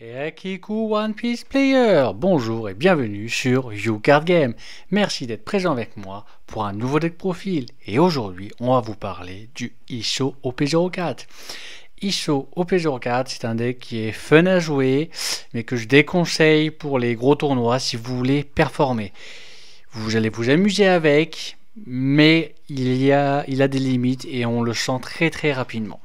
Ekiku One Piece Player, bonjour et bienvenue sur YouCard Game. Merci d'être présent avec moi pour un nouveau deck profil. Et aujourd'hui, on va vous parler du Iso OP04. Iso OP04, c'est un deck qui est fun à jouer, mais que je déconseille pour les gros tournois si vous voulez performer. Vous allez vous amuser avec, mais il a des limites et on le sent très rapidement.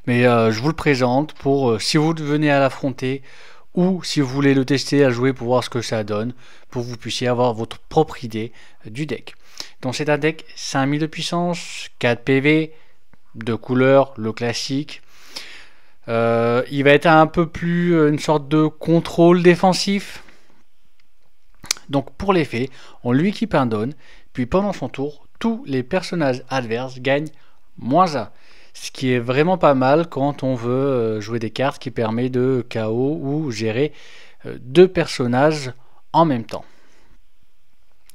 Mais je vous le présente pour si vous venez à l'affronter ou si vous voulez le tester à jouer pour voir ce que ça donne, pour que vous puissiez avoir votre propre idée du deck. Donc c'est un deck 5000 de puissance, 4 PV, de couleur, le classique. Il va être un peu plus une sorte de contrôle défensif. Donc pour l'effet, on lui équipe un don, puis pendant son tour, tous les personnages adverses gagnent -1. Ce qui est vraiment pas mal quand on veut jouer des cartes qui permettent de KO ou gérer deux personnages en même temps.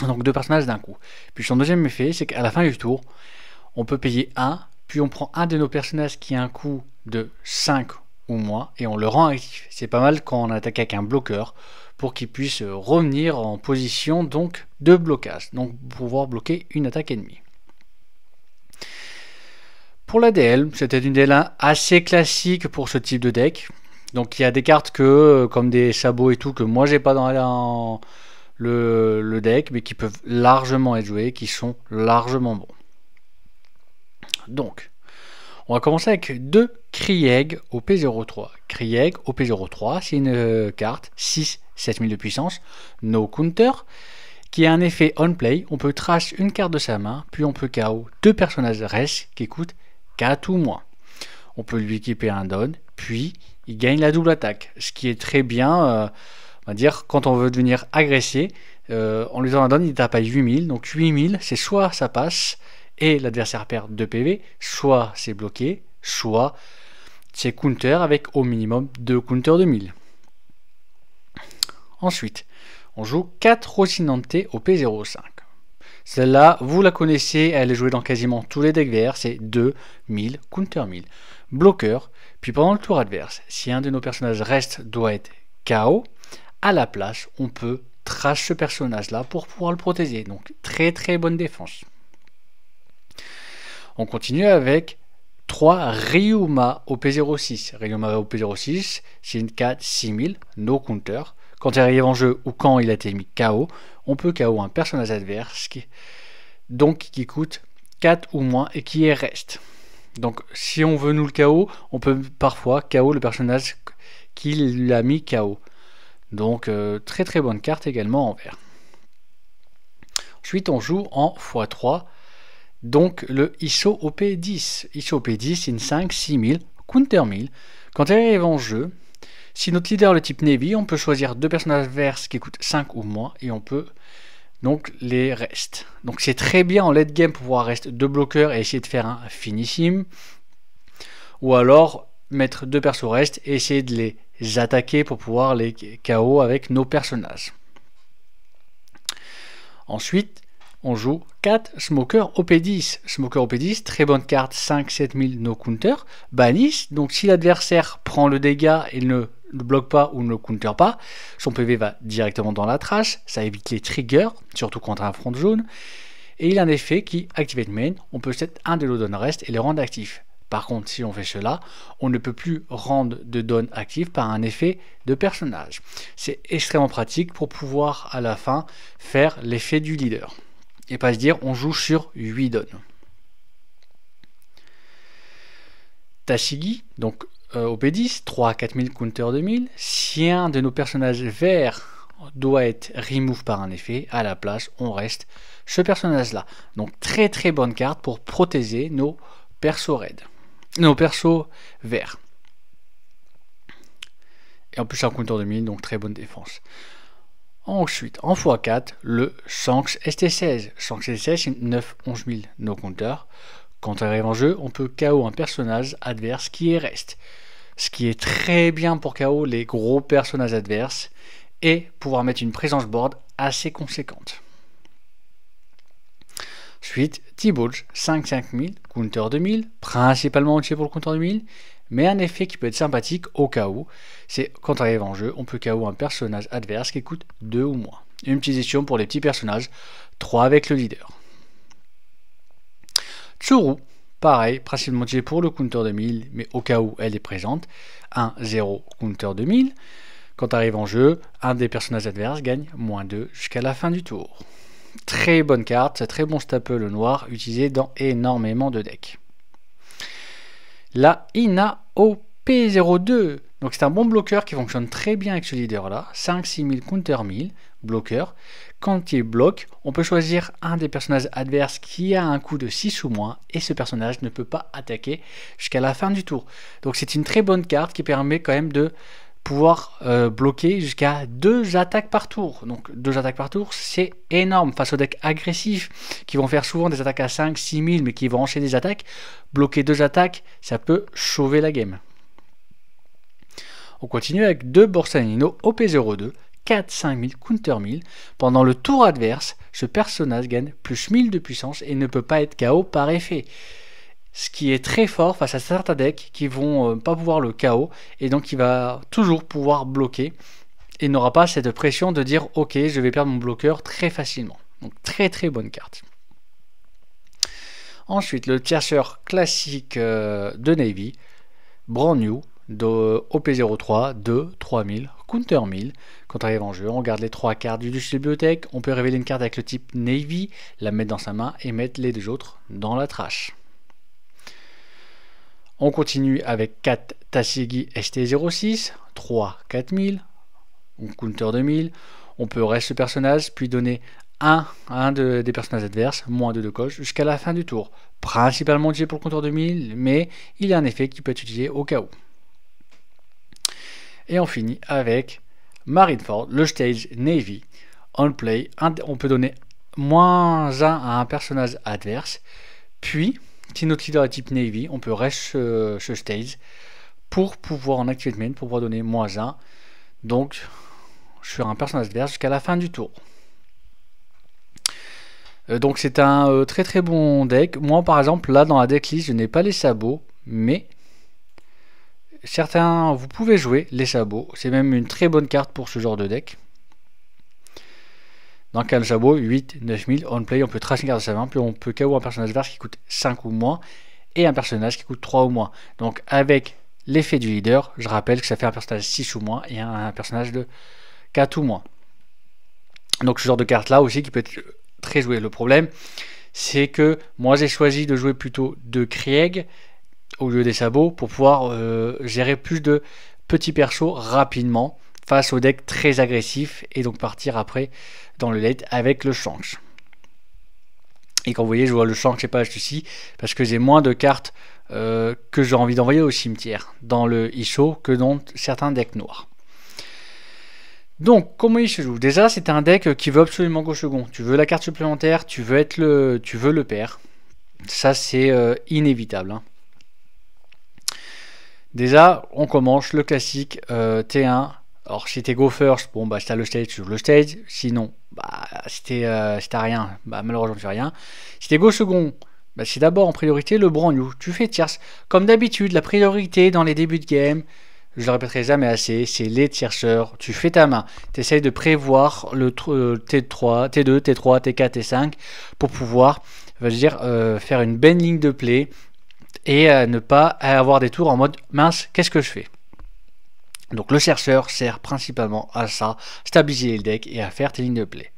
Donc deux personnages d'un coup. Puis son deuxième effet, c'est qu'à la fin du tour, on peut payer 1, puis on prend un de nos personnages qui a un coût de 5 ou moins, et on le rend actif. C'est pas mal quand on attaque avec un bloqueur, pour qu'il puisse revenir en position donc de blocage, donc pouvoir bloquer une attaque ennemie. Pour la DL, c'était une DL1 assez classique pour ce type de deck. Donc il y a des cartes que, comme des sabots et tout, que moi j'ai pas dans le deck, mais qui peuvent largement être joués, qui sont largement bons. Donc, on va commencer avec deux Krieg OP03. Krieg OP03, c'est une carte 6-7000 de puissance, no counter, qui a un effet on play. On peut trash une carte de sa main, puis on peut KO deux personnages res qui coûtent 4 ou moins. On peut lui équiper un don, puis il gagne la double attaque, ce qui est très bien, on va dire, quand on veut devenir agressé, en lui donnant un don, il tape à 8000, donc 8000, c'est soit ça passe, et l'adversaire perd 2 PV, soit c'est bloqué, soit c'est counter avec au minimum 2 counters de 1000. Ensuite, on joue 4 Rocinante OP05. Celle-là, vous la connaissez, elle est jouée dans quasiment tous les decks verts, c'est 2000, counter 1000. Bloqueur, puis pendant le tour adverse, si un de nos personnages reste doit être KO, à la place, on peut trash ce personnage-là pour pouvoir le protéger. Donc très bonne défense. On continue avec 3 Ryuma OP06. Ryuma OP06, c'est une 4 6000, no counter. Quand il arrive en jeu ou quand il a été mis KO, on peut KO un personnage adverse qui coûte 4 ou moins et qui est reste. Donc si on veut nous le KO, on peut parfois KO le personnage qui l'a mis KO. Donc très bonne carte également en vert. Ensuite on joue en x3, donc le Iso OP10. Iso OP10 c'est une 5-6000, counter 1000. Quand il arrive en jeu, si notre leader est le type Navy, on peut choisir deux personnages adverses qui coûtent 5 ou moins et on peut donc les rest. Donc c'est très bien en late game pour pouvoir rester deux bloqueurs et essayer de faire un finish him. Ou alors mettre deux persos rest et essayer de les attaquer pour pouvoir les KO avec nos personnages. Ensuite, on joue 4 Smoker OP10. Smoker OP10, très bonne carte, 5-7000 no counter. Banish, donc si l'adversaire prend le dégât et ne le bloque pas ou ne le counter pas, son PV va directement dans la trash, ça évite les triggers, surtout contre un front jaune. Et il a un effet qui activate main, on peut set un de nos don rest et les rendre actifs. Par contre, si on fait cela, on ne peut plus rendre de don actif par un effet de personnage. C'est extrêmement pratique pour pouvoir à la fin faire l'effet du leader. Et pas se dire on joue sur 8 dons. Tashigi, donc OP10, 3 à 4000 counter 2000. Si un de nos personnages verts doit être remove par un effet, à la place on reste ce personnage là. Donc très bonne carte pour protéger nos persos raids, nos persos verts. Et en plus c'est un counter 2000, donc très bonne défense. Ensuite, en x4, le Shanks ST16. Shanks ST16, c'est 9-11 000 no counter. Quand on arrive en jeu, on peut KO un personnage adverse qui est reste. Ce qui est très bien pour KO les gros personnages adverses et pouvoir mettre une présence board assez conséquente. Ensuite, T-Bulge 5-5000, counter 2000, principalement utilisé pour le counter 2000, Mais un effet qui peut être sympathique au cas où, c'est quand on arrive en jeu, on peut KO un personnage adverse qui coûte 2 ou moins. Une utilisation pour les petits personnages, 3 avec le leader. Tsuru, pareil, principalement utilisé pour le counter de 1000, mais au cas où elle est présente. 1-0 counter de 1000. Quand tu arrives en jeu, un des personnages adverses gagne -2 jusqu'à la fin du tour. Très bonne carte, c'est très bon staple noir, utilisé dans énormément de decks. La Ina OP02. Donc c'est un bon bloqueur qui fonctionne très bien avec ce leader là. 5-6000 counter 1000, bloqueur. Quand il bloque, on peut choisir un des personnages adverses qui a un coût de 6 ou moins et ce personnage ne peut pas attaquer jusqu'à la fin du tour. Donc c'est une très bonne carte qui permet quand même de pouvoir bloquer jusqu'à 2 attaques par tour. Donc 2 attaques par tour, c'est énorme face aux decks agressifs qui vont faire souvent des attaques à 5-6000 mais qui vont enchaîner des attaques. Bloquer 2 attaques, ça peut sauver la game. On continue avec 2 Borsalino OP02, 4-5000 counter 1000. Pendant le tour adverse, ce personnage gagne plus 1000 de puissance et ne peut pas être KO par effet. Ce qui est très fort face à certains decks qui vont pas pouvoir le KO et donc il va toujours pouvoir bloquer et n'aura pas cette pression de dire ok je vais perdre mon bloqueur très facilement. Donc très très bonne carte. Ensuite le tierceur classique de Navy, brand new, de OP03, 2, 3000, counter 1000. Quand on arrive en jeu, on garde les 3 cartes du bibliothèque, on peut révéler une carte avec le type Navy, la mettre dans sa main et mettre les 2 autres dans la trash. On continue avec 4 Tashigi ST06, 3 4000, on counter 2000. On peut rester ce personnage, puis donner un à un des personnages adverses, -2 de coche, jusqu'à la fin du tour. Principalement utilisé pour le counter 2000, mais il y a un effet qui peut être utilisé au cas où. Et on finit avec Marineford, le stage Navy. On play, on peut donner -1 à un personnage adverse, puis si notre leader est type Navy, on peut rester ce stage pour pouvoir en activate pour pouvoir donner -1 donc sur un personnage adverse jusqu'à la fin du tour. Donc c'est un très très bon deck. Moi par exemple là dans la decklist je n'ai pas les sabots, mais certains vous pouvez jouer les sabots. C'est même une très bonne carte pour ce genre de deck. Dans le sabot, 8, 9000, on play, on peut tracer une carte de sa main, puis on peut KO un personnage adverse qui coûte 5 ou moins, et un personnage qui coûte 3 ou moins. Donc avec l'effet du leader, je rappelle que ça fait un personnage 6 ou moins, et un personnage de 4 ou moins. Donc ce genre de carte là aussi qui peut être très joué. Le problème, c'est que moi j'ai choisi de jouer plutôt de Krieg au lieu des sabots, pour pouvoir gérer plus de petits persos rapidement, face au deck très agressif et donc partir après dans le late avec le Shanks. Et quand vous voyez je vois le Shanks, c'est pas celui-ci parce que j'ai moins de cartes que j'ai envie d'envoyer au cimetière dans le Isho que dans certains decks noirs. Donc comment il se joue? Déjà c'est un deck qui veut absolument go second. Tu veux la carte supplémentaire, tu veux le pair. Ça c'est inévitable. Hein. Déjà on commence le classique T1. Alors si t'es go first, bon bah si t'as le stage, tu joues le stage. Sinon, bah si t'as rien, bah malheureusement tu fais rien. Si t'es go second, bah c'est d'abord en priorité le brand new. Tu fais tierce. Comme d'habitude, la priorité dans les débuts de game, je le répéterai jamais assez, c'est les tierceurs. Tu fais ta main. Tu essayes de prévoir le T3, T2, T3, T4, T5 pour pouvoir, je veux dire, faire une bonne ligne de play et ne pas avoir des tours en mode mince, qu'est-ce que je fais? Donc le chercheur sert principalement à ça, stabiliser le deck et à faire tes lignes de play.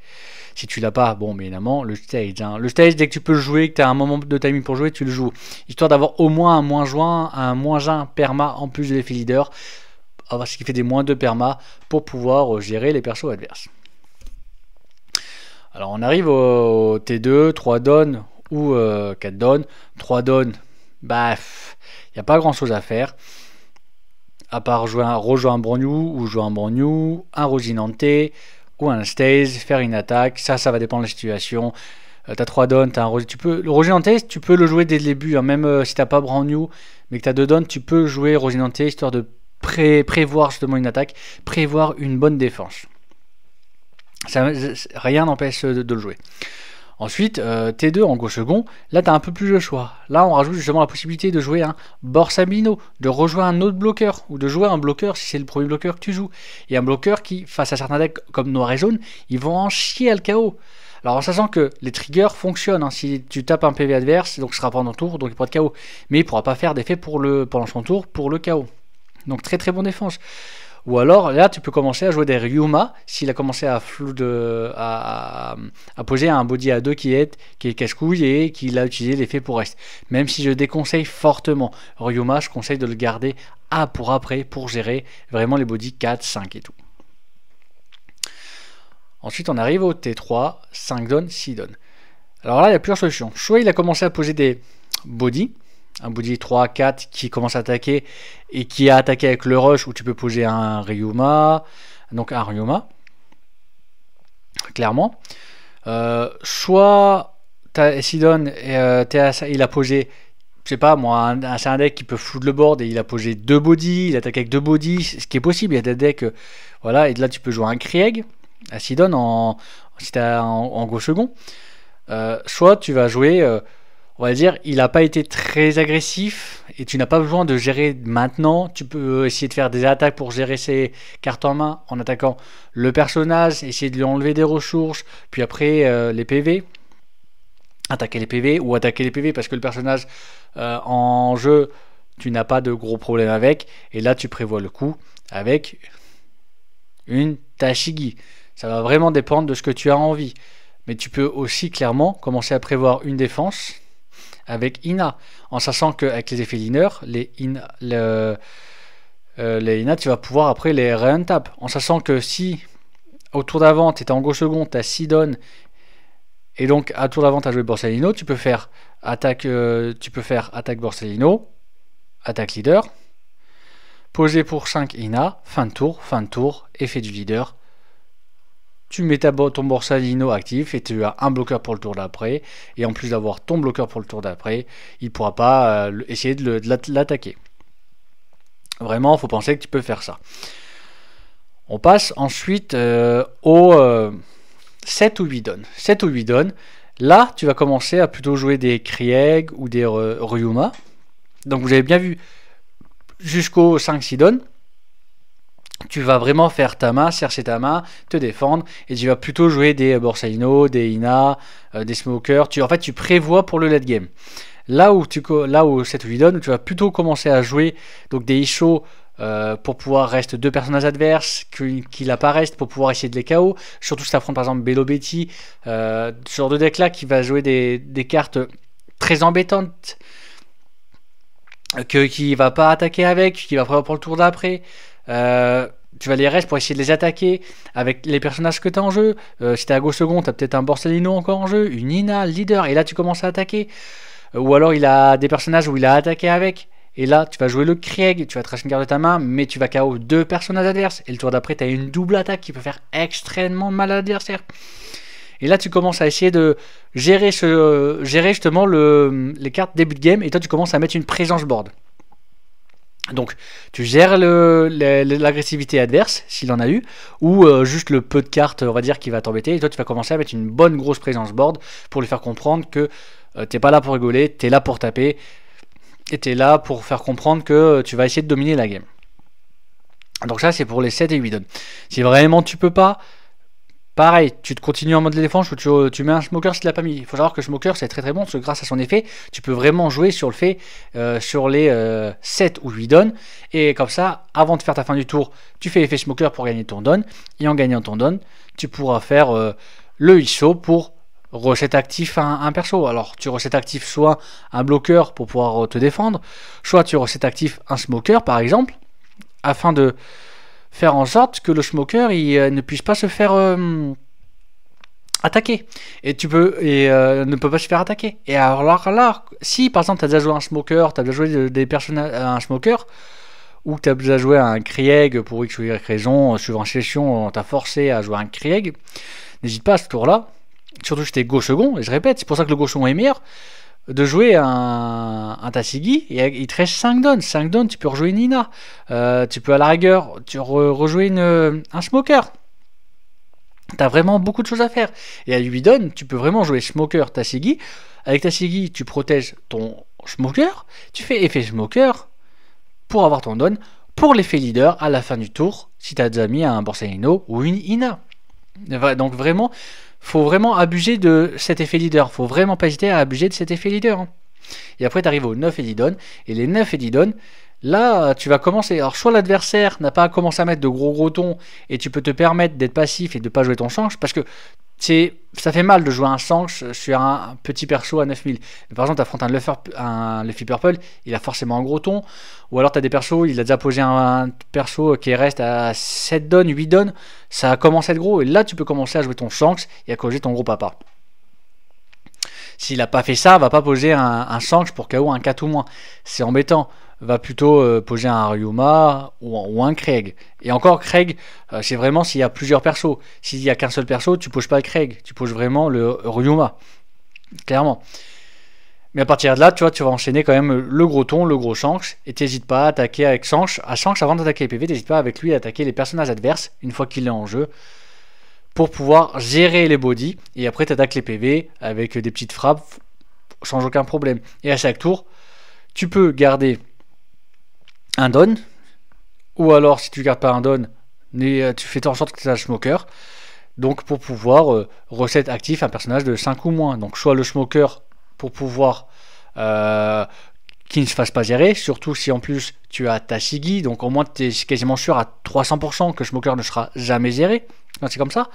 Si tu l'as pas, bon mais évidemment le stage. Hein. Le stage, dès que tu peux le jouer, que tu as un moment de timing pour jouer, tu le joues. Histoire d'avoir au moins un -1 perma en plus de l'effet leader. Ce qui fait des -2 perma pour pouvoir gérer les persos adverses. Alors on arrive au T2, 3 donnes ou 4 donnes. 3 donnes, bah il n'y a pas grand chose à faire. À part rejoindre un brand new ou jouer un brand new, un Rosinante ou un stage, faire une attaque, ça va dépendre de la situation. T'as 3 donnes, t'as un le Rosinante, tu peux le jouer dès le début, hein, même si t'as pas brand new, mais que t'as 2 donnes, tu peux jouer Rosinante histoire de prévoir justement une attaque, prévoir une bonne défense. Rien n'empêche de le jouer. Ensuite, T2 en go second, là tu as un peu plus de choix. Là on rajoute justement la possibilité de jouer un Borsalino, de rejouer un autre bloqueur, ou de jouer un bloqueur si c'est le premier bloqueur que tu joues. Et un bloqueur qui, face à certains decks comme noir et jaune, ils vont en chier à le KO. Alors en sachant que les triggers fonctionnent, hein. Si tu tapes un PV adverse, donc ce sera pendant ton tour, donc il pourra être KO. Mais il ne pourra pas faire d'effet pendant son tour pour le KO. Donc très très bonne défense. Ou alors là tu peux commencer à jouer des Ryuma s'il a commencé à poser un body à 2 qui est casse-couille et qu'il a utilisé l'effet pour reste. Même si je déconseille fortement Ryuma, je conseille de le garder pour après pour gérer vraiment les body 4, 5 et tout. Ensuite on arrive au T3, 5 donnes, 6 donnes. Alors là il y a plusieurs solutions. Soit il a commencé à poser des body, un body 3, 4 qui commence à attaquer et qui a attaqué avec le rush où tu peux poser un Ryuma, donc un Ryuma, clairement. Soit Sidon, il a posé, je sais pas moi, c'est un deck qui peut flood le board et il a posé 2 body, il attaque avec 2 body, ce qui est possible. Il y a des decks, voilà, et là tu peux jouer un Krieg à Sidon si t'as en go second. Soit tu vas jouer. On va dire, il n'a pas été très agressif et tu n'as pas besoin de gérer maintenant. Tu peux essayer de faire des attaques pour gérer ses cartes en main en attaquant le personnage, essayer de lui enlever des ressources, puis après les PV. Attaquer les PV ou attaquer les PV parce que le personnage en jeu, tu n'as pas de gros problèmes avec. Et là, tu prévois le coup avec une Tashigi. Ça va vraiment dépendre de ce que tu as envie. Mais tu peux aussi clairement commencer à prévoir une défense avec Ina, en sachant qu'avec les effets liner, les Ina, tu vas pouvoir après les re-untap. En sachant que si au tour d'avant, tu étais en go second, tu as Sidon, et donc à tour d'avant, tu as joué Borsalino, tu peux faire attaque Borsalino, attaque leader, poser pour 5 Ina, fin de tour, effet du leader. Tu mets ton Borsalino actif et tu as un bloqueur pour le tour d'après. Et en plus d'avoir ton bloqueur pour le tour d'après, il ne pourra pas essayer de l'attaquer. Vraiment, il faut penser que tu peux faire ça. On passe ensuite au 7 ou 8 donnes. 7 ou 8 donnes. Là, tu vas commencer à plutôt jouer des Krieg ou des Ryuma. Donc vous avez bien vu jusqu'au 5-6 donnes. Tu vas vraiment faire ta main, chercher ta main, te défendre, et tu vas plutôt jouer des Borsalino, des Ina, des Smokers. En fait, tu prévois pour le late game. Là où 7 ou 8 donnes, tu vas plutôt commencer à jouer donc des Isho pour pouvoir rester 2 personnages adverses, qu'il apparaissent pour pouvoir essayer de les KO. Surtout si tu affrontes par exemple Bello Betty, ce genre de deck là qui va jouer des cartes très embêtantes, qui va pas attaquer avec, qui va prévoir pour le tour d'après. Tu vas les restes pour essayer de les attaquer avec les personnages que tu as en jeu. Si tu es à go second, tu as peut-être un Borsalino encore en jeu, une Ina, leader, et là tu commences à attaquer. Ou alors il a des personnages où il a attaqué avec, et là tu vas jouer le Krieg, tu vas tracer une carte de ta main, mais tu vas KO 2 personnages adverses. Et le tour d'après, tu as une double attaque qui peut faire extrêmement mal à l'adversaire. Et là tu commences à essayer de gérer justement les cartes début de game, et toi tu commences à mettre une présence board. Donc tu gères l'agressivité adverse s'il en a eu, ou juste le peu de cartes on va dire qui va t'embêter, et toi tu vas commencer à mettre une bonne grosse présence board pour lui faire comprendre que t'es pas là pour rigoler, t'es là pour taper, et t'es là pour faire comprendre que tu vas essayer de dominer la game. Donc ça c'est pour les 7 et 8 donnes. Si vraiment tu peux pas, pareil, tu te continues en mode de défense où tu mets un Smoker si tu l'as pas mis. Il faut savoir que Smoker c'est très très bon parce que grâce à son effet, tu peux vraiment jouer sur le fait sur les 7 ou 8 donnes. Et comme ça, avant de faire ta fin du tour, tu fais l'effet Smoker pour gagner ton don. Et en gagnant ton don, tu pourras faire le ISO pour reset actif un perso. Alors tu reset actif soit un bloqueur pour pouvoir te défendre, soit tu reset actif un Smoker par exemple, afin de faire en sorte que le Smoker ne puisse pas se faire attaquer. Et ne peut pas se faire attaquer. Et alors là, si par exemple tu as déjà joué un Smoker, tu as déjà joué des personnages un Smoker, ou tu as déjà joué un Krieg pour X ou Y raison, suivant une session, on t'a forcé à jouer un Krieg, n'hésite pas à ce tour-là, surtout si t'es go second, et je répète, c'est pour ça que le go second est meilleur, de jouer un Tashigi, et il te reste 5 donnes. 5 donnes, tu peux rejouer une Ina. Tu peux à la rigueur rejouer un Smoker. T'as vraiment beaucoup de choses à faire. Et à 8 donnes, tu peux vraiment jouer Smoker Tasigi. Avec Tasigi, tu protèges ton Smoker, tu fais effet Smoker pour avoir ton don, pour l'effet leader à la fin du tour, si t'as déjà mis un Borsalino ou une Ina. Donc vraiment, faut vraiment abuser de cet effet leader. Faut vraiment pas hésiter à abuser de cet effet leader, hein. Et après, tu arrives aux 9 Elidon. Et les 9 Elidon, là, tu vas commencer. Alors, soit l'adversaire n'a pas commencé à mettre de gros tons et tu peux te permettre d'être passif et de ne pas jouer ton Shanks parce que ça fait mal de jouer un Shanks sur un petit perso à 9000. Par exemple, tu affrontes un Luffy Purple, il a forcément un gros ton. Ou alors, tu as des persos, il a déjà posé un perso qui reste à 7 donnes, 8 donnes. Ça a commencé à être gros et là, tu peux commencer à jouer ton Shanks et à causer ton gros papa. S'il n'a pas fait ça, va pas poser un Shanks pour KO un 4 ou moins. C'est embêtant. Va plutôt poser un Ryuma ou un Craig. Et encore, Craig, c'est vraiment s'il y a plusieurs persos. S'il n'y a qu'un seul perso, tu poses pas le Craig. Tu poses vraiment le Ryuma. Clairement. Mais à partir de là, tu vois, tu vas enchaîner quand même le gros ton, le gros Shanks. Et t'hésites pas à attaquer avec Shanks. À Shanks, avant d'attaquer les PV, t'hésites pas avec lui à attaquer les personnages adverses une fois qu'il est en jeu, pour pouvoir gérer les bodies. Et après, tu attaques les PV avec des petites frappes sans aucun problème. Et à chaque tour, tu peux garder un don. Ou alors, si tu gardes pas un don, tu fais en sorte que tu as un smoker. Donc, pour pouvoir reset actif un personnage de 5 ou moins. Donc, soit le smoker pour pouvoir qui ne se fasse pas gérer, surtout si en plus tu as ta Shigi, donc au moins tu es quasiment sûr à 300% que Smoker ne sera jamais géré, c'est comme ça.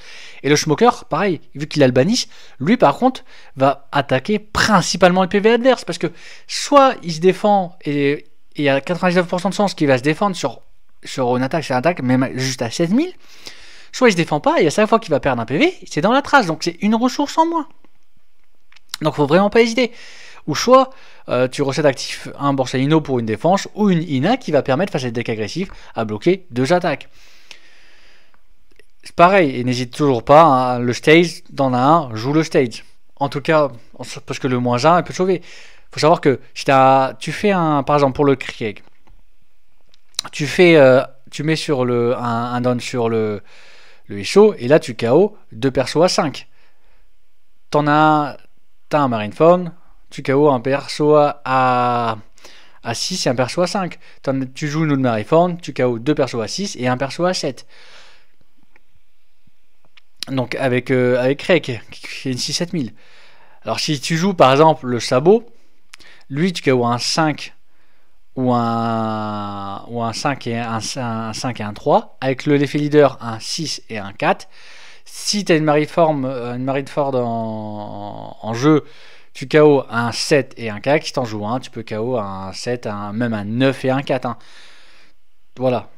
Et le Smoker, pareil, vu qu'il a le banish, lui par contre va attaquer principalement le PV adverse, parce que soit il se défend et il y a 99% de chance qu'il va se défendre sur une attaque, même juste à 7000, soit il se défend pas et à chaque fois qu'il va perdre un PV, c'est dans la trace, donc c'est une ressource en moins. Donc faut vraiment pas hésiter. Ou soit tu recèdes actif un Borsalino pour une défense ou une Ina qui va permettre face à des decks agressifs à bloquer 2 attaques. C'est pareil, et n'hésite toujours pas, hein, le stage, dans la 1, joue le stage. En tout cas, parce que le -1 peut te sauver. Faut savoir que si tu fais par exemple pour le Krieg, tu mets sur un down sur le Isho et là tu KO 2 persos à 5. T'as un Marineford, tu KO un perso à 6 et un perso à 5. Tu joues une autre Marineford, tu KO 2 persos à 6 et un perso à 7. Donc avec Craig, qui est une 6-7000. Alors si tu joues par exemple le Sabot, lui tu KO un 5 ou un 5 et un 5 et un 3. Avec le l'effet leader, un 6 et un 4. Si tu as une Marineford en jeu, tu KO un 7 et un 4. Si tu en joues un, tu peux KO un 7, même un 9 et un 4. Hein. Voilà.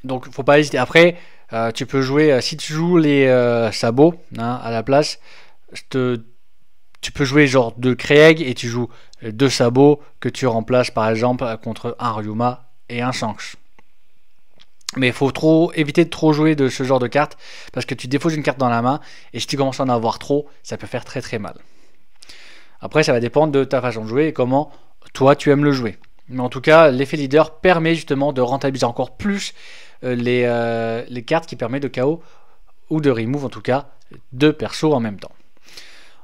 Donc faut pas hésiter. Après, tu peux jouer, si tu joues les sabots hein, à la place, tu peux jouer genre 2 Craig et tu joues 2 sabots que tu remplaces par exemple contre un Ryuma et un Shanks. Mais il faut éviter de trop jouer de ce genre de cartes parce que tu défausses une carte dans la main et si tu commences à en avoir trop, ça peut faire très très mal. Après, ça va dépendre de ta façon de jouer et comment toi tu aimes le jouer. Mais en tout cas, l'effet leader permet justement de rentabiliser encore plus les cartes qui permettent de KO ou de remove en tout cas 2 persos en même temps.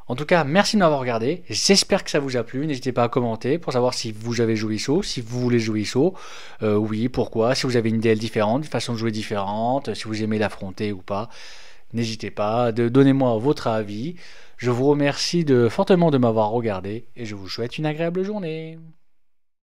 En tout cas, merci de m'avoir regardé. J'espère que ça vous a plu. N'hésitez pas à commenter pour savoir si vous avez joué ISO, si vous voulez jouer ISO. Oui, pourquoi, si vous avez une DL différente, une façon de jouer différente, si vous aimez l'affronter ou pas. N'hésitez pas, donnez-moi votre avis. Je vous remercie fortement de m'avoir regardé et je vous souhaite une agréable journée.